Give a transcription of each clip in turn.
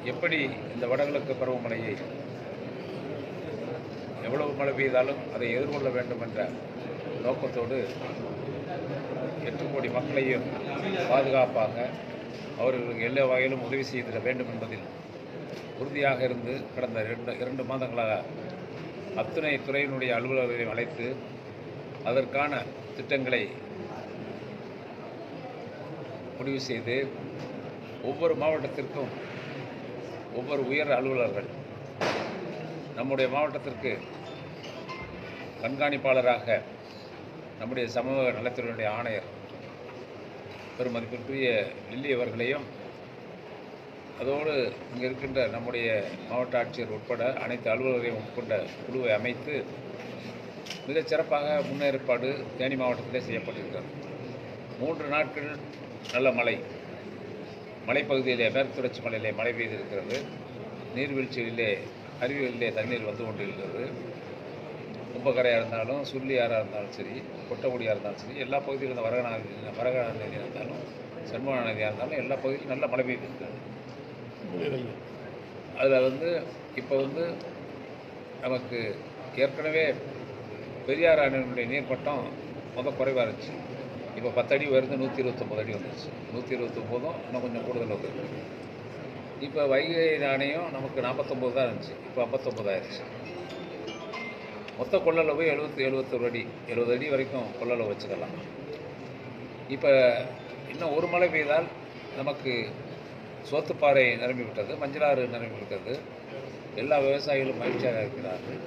எப்படி இந்த வடகிழக்கு பருவமழையை எவ்வளவு மழை பெய்தாலும் அதை எதிர்கொள்ள வேண்டும் என்ற நோக்கத்தோடு 8 கோடி மக்களையும் பாதுகாப்பாக அவர்களுக்கு எல்லா வகையிலும் உதவி செய்திட வேண்டும் என்பதில் உறுதியாக இருந்து கடந்த 2 மாதங்களாக அத்துணை துறையினுடைய அலுவலர்களையும் அழைத்து அதற்கான திட்டங்களை முடிவு செய்து ஒவ்வொரு மாவட்டத்திற்கும் ஒவ்வொரு உயர் அலுவலர்கள் நம்முடைய மாவட்டத்திற்கு கண்காணிப்பாளராக நம்முடைய சமூக நலத்துறையினுடைய ஆணையர் பெருமதிப்பிற்குரிய லில்லி அவர்களையும் அதோடு இங்கே இருக்கின்ற நம்முடைய மாவட்ட ஆட்சியர் உட்பட அனைத்து அலுவலர்களையும் உட்கொண்ட குழுவை அமைத்து மிகச் சிறப்பாக முன்னேற்பாடு தேனி மாவட்டத்திலே செய்யப்பட்டிருக்கிறது. 3 நாட்கள் நல்ல மலைப்பகுதியிலே மேற்கு தொடர்ச்சி மலையிலே மழை பெய்திருக்கிறது. நீர்வீழ்ச்சிகளிலே அருவிகளிலே தண்ணீர் வந்து கொண்டிருக்கிறது. கும்பக்கரையாக இருந்தாலும் சுள்ளியாராக இருந்தாலும் சரி, கொட்டகுடியாக இருந்தாலும் சரி, எல்லா பகுதியிலும் வரகணா நதியாக இருந்தாலும் சண்முக நதியாக இருந்தாலும் எல்லா பகுதியிலும் நல்ல மழை பெய்திருக்கிறது. அதில் இப்போ நமக்கு ஏற்கனவே பெரியார் அணையினுடைய நீர்மட்டம் குறைவாக இருந்துச்சு. இப்போ 10 அடி உயர்ந்து 129 அடி வந்துருச்சு. 129 இன்னும் கொஞ்சம் கூடுதல் வந்து இப்போ வைகை அணையும் நமக்கு 49 தான் இருந்துச்சு. இப்போ 59 ஆயிடுச்சு. மொத்த கொள்ளளவு 71 அடி, 70 அடி வரைக்கும் கொள்ளளவு வச்சுக்கலாம். இப்போ இன்னும் ஒரு மழை பெய்தால் நமக்கு சோத்துப்பாறை நிரம்பிவிட்டது, மஞ்சளாறு நிரம்பிவிட்டது. எல்லா விவசாயிகளும் மகிழ்ச்சியாக இருக்கிறார்கள்.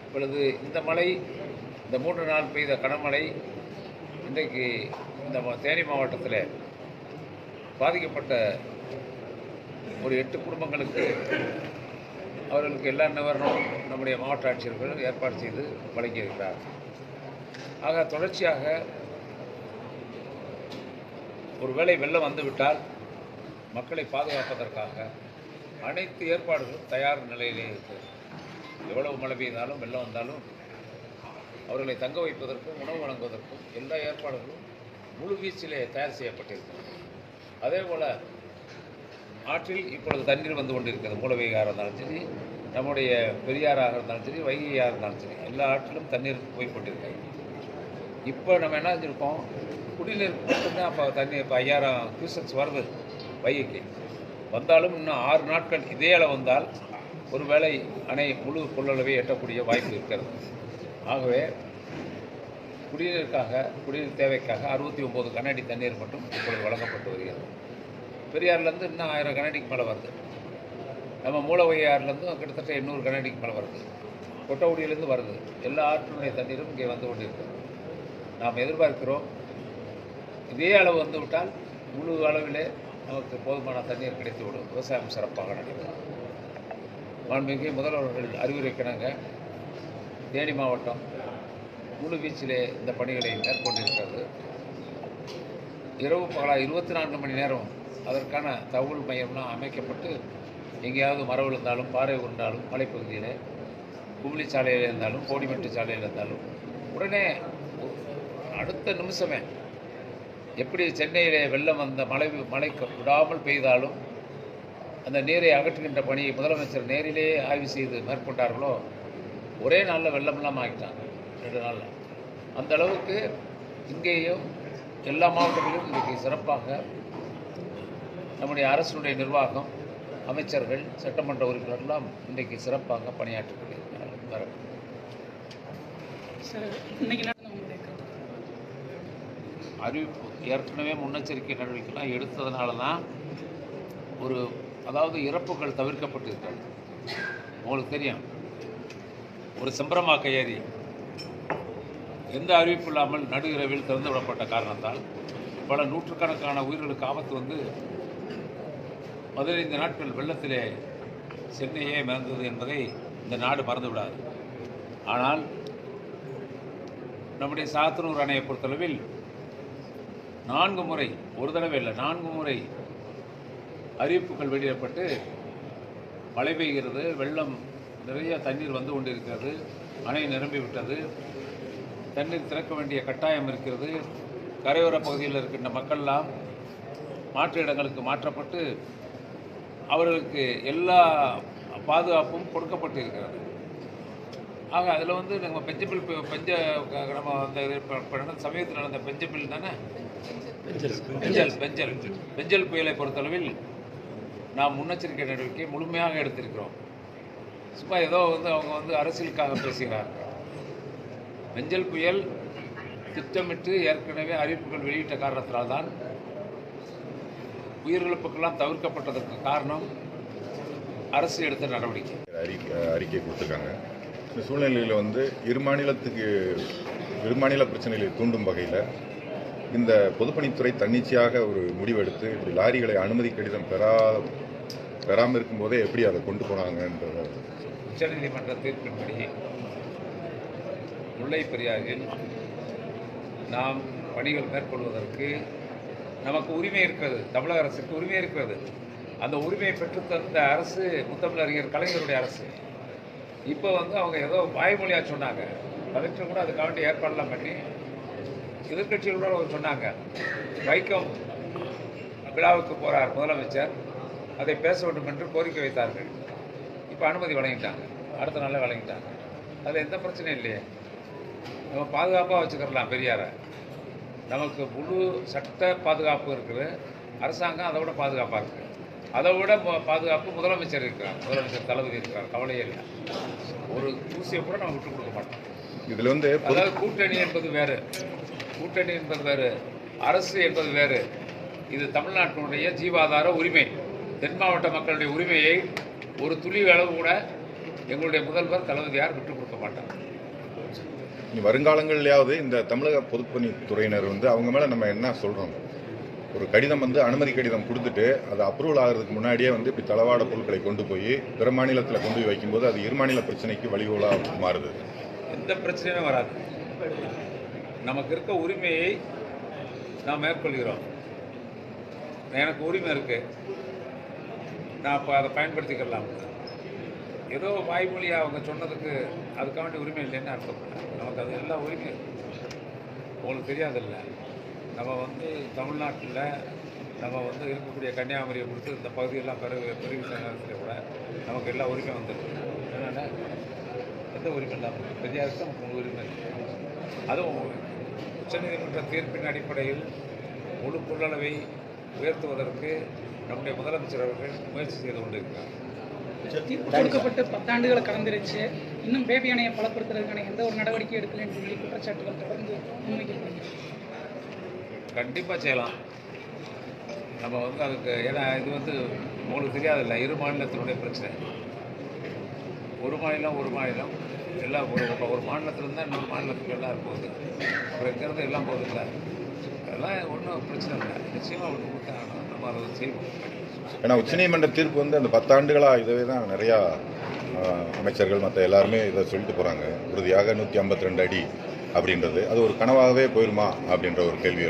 இப்பொழுது இந்த மழை, இந்த 3 நாள் பெய்த கனமழை இன்றைக்கு இந்த தேனி மாவட்டத்தில் பாதிக்கப்பட்ட ஒரு 8 குடும்பங்களுக்கு அவர்களுக்கு எல்லா நிவாரணமும் நம்முடைய மாவட்ட ஆட்சியர்கள் ஏற்பாடு செய்து வழங்கியிருக்கிறார். ஆக தொடர்ச்சியாக ஒருவேளை வெள்ளம் வந்துவிட்டால் மக்களை பாதுகாப்பதற்காக அனைத்து ஏற்பாடுகளும் தயார் நிலையிலே இருக்கிறது. எவ்வளவு மழை பெய்தாலும் வெள்ளம் வந்தாலும் அவர்களை தங்க வைப்பதற்கும் உணவு வழங்குவதற்கும் எல்லா ஏற்பாடுகளும் முழு வீச்சிலே தயார் செய்யப்பட்டிருக்கிறது. அதே போல் ஆற்றில் இப்பொழுது தண்ணீர் வந்து கொண்டிருக்கிறது. மூலவையாக இருந்தாலும் சரி, நம்முடைய பெரியாராக இருந்தாலும் சரி, வைகையாக இருந்தாலும் சரி, எல்லா ஆற்றிலும் தண்ணீர் போய் கொண்டிருக்கிறது. இப்போ நம்ம என்ன செஞ்சுருக்கோம், குடிநீர் மட்டும்தான் அப்போ தண்ணீர் இப்போ 5000 கியூசெக்ஸ் வருது வைகைக்கு. வந்தாலும் இன்னும் 6 நாட்கள் இதே அளவு வந்தால் ஒருவேளை அணை முழு கொள்ளளவை எட்டக்கூடிய வாய்ப்பு இருக்கிறது. ஆகவே குடிநீர் தேவைக்காக 69 கனஅடி தண்ணீர் மட்டும் இப்பொழுது வழங்கப்பட்டு வருகிறது. பெரியார்லேருந்து இன்னும் 1000 கனஅடிக்கு மேலே வருது. நம்ம மூலவையாறுலேருந்தும் கிட்டத்தட்ட 800 கனஅடிக்கு மேலே வருது. கொட்டகுடியிலேருந்து வருது. எல்லா ஆற்றினுடைய தண்ணீரும் இங்கே வந்து கொண்டிருக்கிறது. நாம் எதிர்பார்க்கிறோம் இதே அளவு வந்துவிட்டால் முழு அளவிலே நமக்கு போதுமான தண்ணீர் கிடைத்துவிடும். விவசாயம் சிறப்பாக நடைபெறும். மாண்புமிகு முதல்வர்கள் அறிவுரைக்கிணங்க தேனி மாவட்டம் முழு வீச்சிலே இந்த பணிகளை மேற்கொண்டிருக்கிறது. இரவு பகலாக 24 மணி நேரம் அதற்கான தகவல் மையம்லாம் அமைக்கப்பட்டு எங்கேயாவது மரம் விழுந்தாலும், பாறை உருண்டாலும், மலைப்பகுதியில் குமிழி சாலையில் இருந்தாலும், கோடிமெட்டு சாலையில் இருந்தாலும் உடனே அடுத்த நிமிஷமே, எப்படி சென்னையிலே வெள்ளம் வந்த மழை விடாமல் பெய்தாலும் அந்த நீரை அகற்றுகின்ற பணியை முதலமைச்சர் நேரிலே ஆய்வு செய்து மேற்கொண்டார்களோ, ஒரே நாளில் வெள்ளமெல்லாம் ஆகிட்டாங்க 2 நாளில். அந்த அளவுக்கு இங்கேயும் எல்லா மாவட்டங்களிலும் இன்றைக்கு சிறப்பாக நம்முடைய அரசுடைய நிர்வாகம், அமைச்சர்கள், சட்டமன்ற உறுப்பினர்களெல்லாம் இன்றைக்கு சிறப்பாக பணியாற்றிக் கொண்டிருக்கிறார்கள். அறிவிப்பு ஏற்கனவே முன்னெச்சரிக்கை நடவடிக்கைலாம் எடுத்ததுனால தான் அதாவது இறப்புகள் தவிர்க்கப்பட்டிருக்கிறது. உங்களுக்கு தெரியும், ஒரு செம்பரமாக்க ஏரி எந்த அறிவிப்பு இல்லாமல் நடு இரவில் திறந்து விடப்பட்ட காரணத்தால் பல நூற்றுக்கணக்கான உயிர்களுக்கு ஆபத்து 15 நாட்கள் வெள்ளத்திலே சென்னையே மிதந்தது என்பதை இந்த நாடு மறந்துவிடாது. ஆனால் நம்முடைய சாத்தனூர் அணையை பொறுத்தளவில் 4 முறை, ஒரு தடவை இல்லை 4 முறை அறிவிப்புகள் வெளியிடப்பட்டு மழை பெய்கிறது, வெள்ளம் நிறைய தண்ணீர் வந்து கொண்டிருக்கிறது, அணை நிரம்பிவிட்டது, தண்ணீர் திறக்க வேண்டிய கட்டாயம் இருக்கிறது, கரையோர பகுதியில் இருக்கின்ற மக்கள்லாம் மாற்று இடங்களுக்கு மாற்றப்பட்டு அவர்களுக்கு எல்லா பாதுகாப்பும் கொடுக்கப்பட்டிருக்கிறது. ஆக அதில் வந்து நம்ம நம்ம அந்த சமயத்தில் நடந்த பெஞ்சபில் தானே பெஞ்சல் புயலை பொறுத்தளவில் நாம் முன்னெச்சரிக்கை நடவடிக்கை முழுமையாக எடுத்திருக்கிறோம். சும்மா ஏதோ வந்து அவங்க வந்து அரசியலுக்காக பேசுகிறார். பெஞ்சல் புயல் திட்டமிட்டு ஏற்கனவே அறிவிப்புகள் வெளியிட்ட காரணத்தினால்தான் உயிரிழப்புக்கெல்லாம் தவிர்க்கப்பட்டதற்கு காரணம் அரசு எடுத்த நடவடிக்கை. அறிக்கை கொடுத்துருக்காங்க. இந்த சூழ்நிலையில் வந்து இரு மாநில பிரச்சனைகளை தூண்டும் வகையில் இந்த பொதுப்பணித்துறை தன்னிச்சையாக ஒரு முடிவெடுத்து இப்படி லாரிகளை அனுமதி கடிதம் பெறாமல் இருக்கும்போதே எப்படி அதை கொண்டு போனாங்கன்றத உச்சநீதிமன்ற தீர்ப்பின்படி முல்லை பெரியாறில் நாம் பணிகள் மேற்கொள்வதற்கு நமக்கு உரிமை இருக்கிறது. தமிழக அரசுக்கு உரிமை இருக்கிறது. அந்த உரிமையை பெற்றுத்தந்த அரசு முத்தமிழறிஞர் கலைஞருடைய அரசு. இப்போ வந்து அவங்க ஏதோ வாய்மொழியாக சொன்னாங்க. கலெக்டர் கூட அதுக்காக வேண்டிய ஏற்பாடெல்லாம் பண்ணி எதிர்கட்சிகள் கூட அவர் சொன்னாங்க. வைக்கம் விழாவுக்கு போகிறார் முதலமைச்சர், அதை பேச வேண்டும் என்று கோரிக்கை வைத்தார்கள். இப்போ அனுமதி வழங்கிட்டாங்க, அடுத்த நாளில் வழங்கிட்டாங்க. அதில் எந்த பிரச்சனையும் இல்லையே. நம்ம பாதுகாப்பாக வச்சுக்கிறலாம் பெரியாரை. நமக்கு முழு சட்ட பாதுகாப்பு இருக்குது. அரசாங்கம் அதை விட பாதுகாப்பாக இருக்குது. அதை விட பாதுகாப்பு முதலமைச்சர் இருக்கிறார், முதலமைச்சர் தளபதி இருக்கிறார். கவலையே இல்லை. ஒரு தூசியை கூட நம்ம விட்டு கொடுக்க மாட்டோம். இதில் வந்து அதாவது கூட்டணி என்பது வேறு, கூட்டணி என்பது வேறு, அரசு என்பது வேறு. இது தமிழ்நாட்டினுடைய ஜீவாதார உரிமை. தென் மாவட்ட மக்களுடைய உரிமையை ஒரு துளி அளவு கூட எங்களுடைய முதல்வர் தளபதியார் விட்டுக் கொடுக்க மாட்டார். வருங்காலங்கள்லையாவது இந்த தமிழக பொதுப்பணித்துறையினர் வந்து அவங்க மேலே நம்ம என்ன சொல்கிறோம், ஒரு கடிதம் வந்து அனுமதி கடிதம் கொடுத்துட்டு அது அப்ரூவல் ஆகிறதுக்கு முன்னாடியே வந்து இப்படி தளவாட பொருட்களை கொண்டு போய் பிற மாநிலத்தில் கொண்டு போய் வைக்கும்போது அது இரு மாநில பிரச்சனைக்கு வழிகோலாக மாறுது. எந்த பிரச்சனையும் வராது. நமக்கு இருக்க உரிமையை நாம் மேற்கொள்கிறோம். எனக்கு உரிமை இருக்கு, நான் இப்போ அதை பயன்படுத்திக்கலாம். ஏதோ வாய்மொழியாக அவங்க சொன்னதுக்கு அதுக்காக வேண்டிய உரிமை இல்லைன்னு அர்த்தம். நமக்கு அது எல்லா உரிமையும் உங்களுக்கு தெரியாதில்ல. நம்ம வந்து தமிழ்நாட்டில் நம்ம வந்து இருக்கக்கூடிய கன்னியாகுமரியை கொடுத்து இந்த பகுதியெல்லாம் பெருகிட்ட நேரத்தில் கூட நமக்கு எல்லா உரிமையும் வந்துருக்கு. என்னென்ன எந்த உரிமை இல்லாமல் பெரியாருக்கு நமக்கு உரிமை இருக்குது. அதுவும் உச்சநீதிமன்ற தீர்ப்பின் அடிப்படையில் முழு கொள்ளளவை உயர்த்துவதற்கு நம்முடைய முதலமைச்சர் அவர்கள் முயற்சி செய்து கொண்டிருக்கிறார். தீர்ப்பு கொடுக்கப்பட்டு 10 ஆண்டுகளை கடந்துருச்சு, இன்னும் பேபி அணையை பலப்படுத்துறதுக்கான எந்த ஒரு நடவடிக்கை எடுக்கலன்னு சொல்லி குற்றச்சாட்டுகள் தொடர்ந்து முன்வைக்கப்படுது. கண்டிப்பாக செய்யலாம். நம்ம வந்து அதுக்கு ஏன்னா இது வந்து உங்களுக்கு தெரியாதில்ல, இரு மாநிலத்தினுடைய பிரச்சனை. ஒரு மாநிலம் எல்லாம் ஒரு மாநிலத்திலிருந்து தான் இன்னொரு மாநிலத்துக்கு எல்லாம் போகுது. அப்புறம் இங்கேருந்து எல்லாம் போகுதுல்ல, அதெல்லாம் ஒன்றும் பிரச்சனை இல்லை. நிச்சயமாக ஒன்று கொடுத்தாங்கன்னா நம்ம அதை செய்வோம். ஏன்னா உச்சநீதிமன்ற தீர்ப்பு வந்து அந்த 10 ஆண்டுகளாக இதுவே தான் நிறையா அமைச்சர்கள் மற்ற எல்லாருமே இதை சொல்லிட்டு போகிறாங்க. உறுதியாக 152 அடி அப்படின்றது அது ஒரு கனவாகவே போயிருமா அப்படின்ற ஒரு கேள்வி.